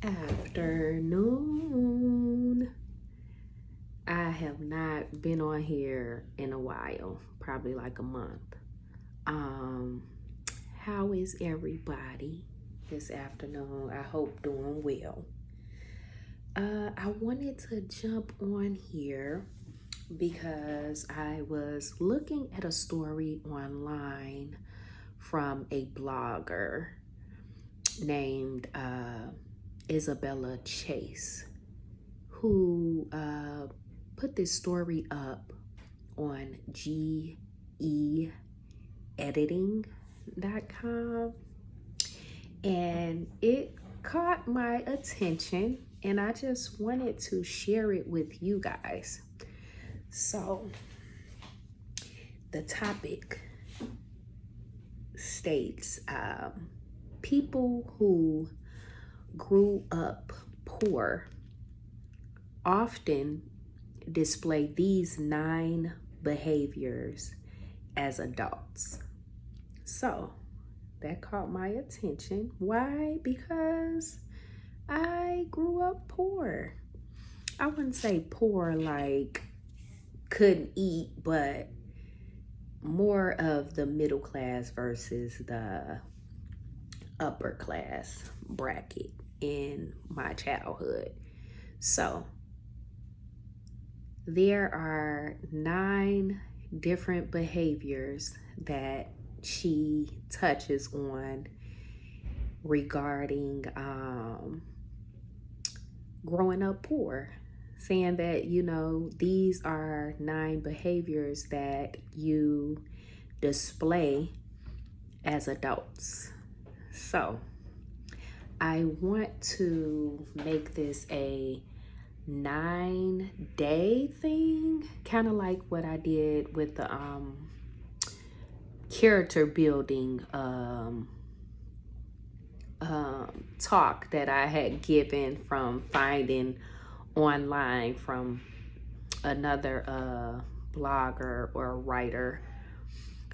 Afternoon. I have not been on here in a while, probably like a month. Um, how is everybody this afternoon? I hope doing well. I wanted to jump on here because I was looking at a story online from a blogger named Isabella Chase, who put this story up on geediting.com, and it caught my attention, and I just wanted to share it with you guys. So the topic states people who grew up poor often display these 9 behaviors as adults. So that caught my attention. Why? Because I grew up poor. I wouldn't say poor like couldn't eat, but more of the middle class versus the upper class bracket in my childhood. So there are 9 different behaviors that she touches on regarding growing up poor, saying that, these are 9 behaviors that you display as adults. So I want to make this a 9-day thing, kind of like what I did with the character building talk that I had given from finding online from another blogger or writer.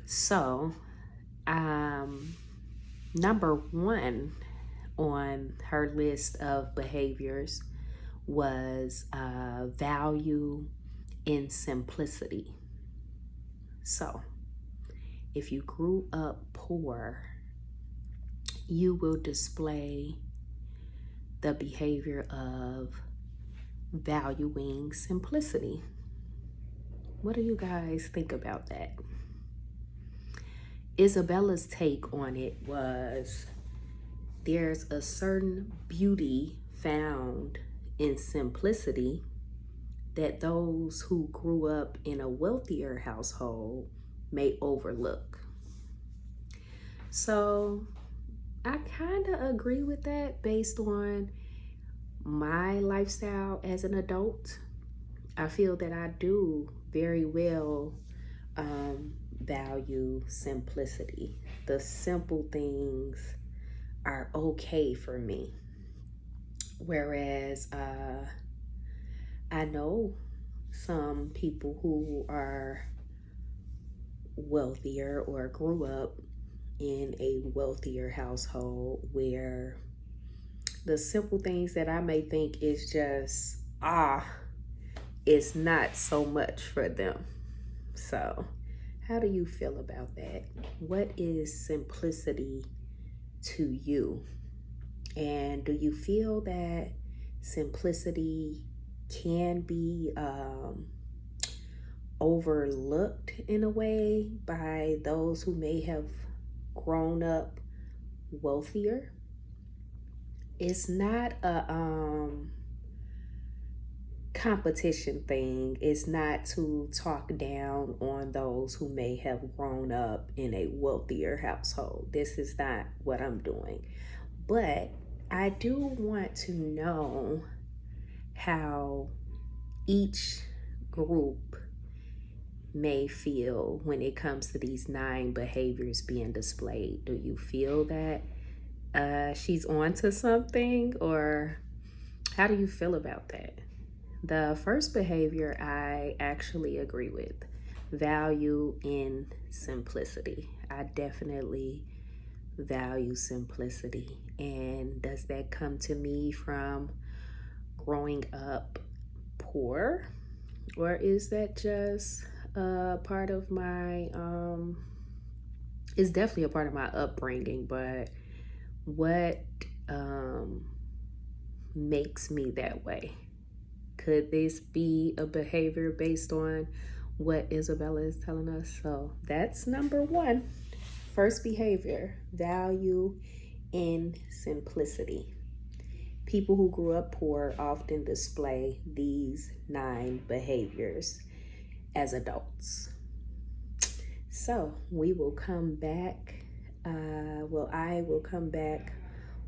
So number 1 on her list of behaviors was value in simplicity. So if you grew up poor, you will display the behavior of valuing simplicity. What do you guys think about that? Isabella's take on it was there's a certain beauty found in simplicity that those who grew up in a wealthier household may overlook. So I kind of agree with that based on my lifestyle as an adult. I feel that I do very well value simplicity. The simple things are okay for me. Whereas I know some people who are wealthier or grew up in a wealthier household where the simple things that I may think is just, it's not so much for them. So how do you feel about that? What is simplicity to you? And do you feel that simplicity can be overlooked in a way by those who may have grown up wealthier? It's not a competition thing. It's not to talk down on those who may have grown up in a wealthier household. This is not what I'm doing. But I do want to know how each group may feel when it comes to these 9 behaviors being displayed. Do you feel that she's onto something, or how do you feel about that? The first behavior I actually agree with. Value in simplicity. I definitely value simplicity. And does that come to me from growing up poor? Or is that just part of my, it's definitely a part of my upbringing, but what makes me that way? Could this be a behavior based on what Isabella is telling us? So that's number one. First behavior, value in simplicity. People who grew up poor often display these 9 behaviors as adults. So we will come back. I will come back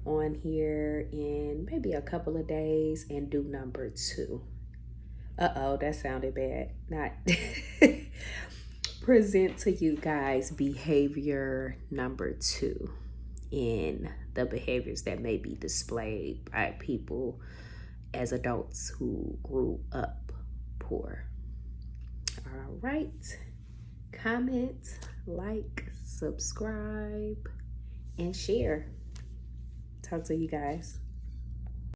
on here in maybe a couple of days and do number 2. That sounded bad. Not present to you guys behavior number 2 in the behaviors that may be displayed by people as adults who grew up poor. All right. Comment, like, subscribe, and share. Talk to you guys.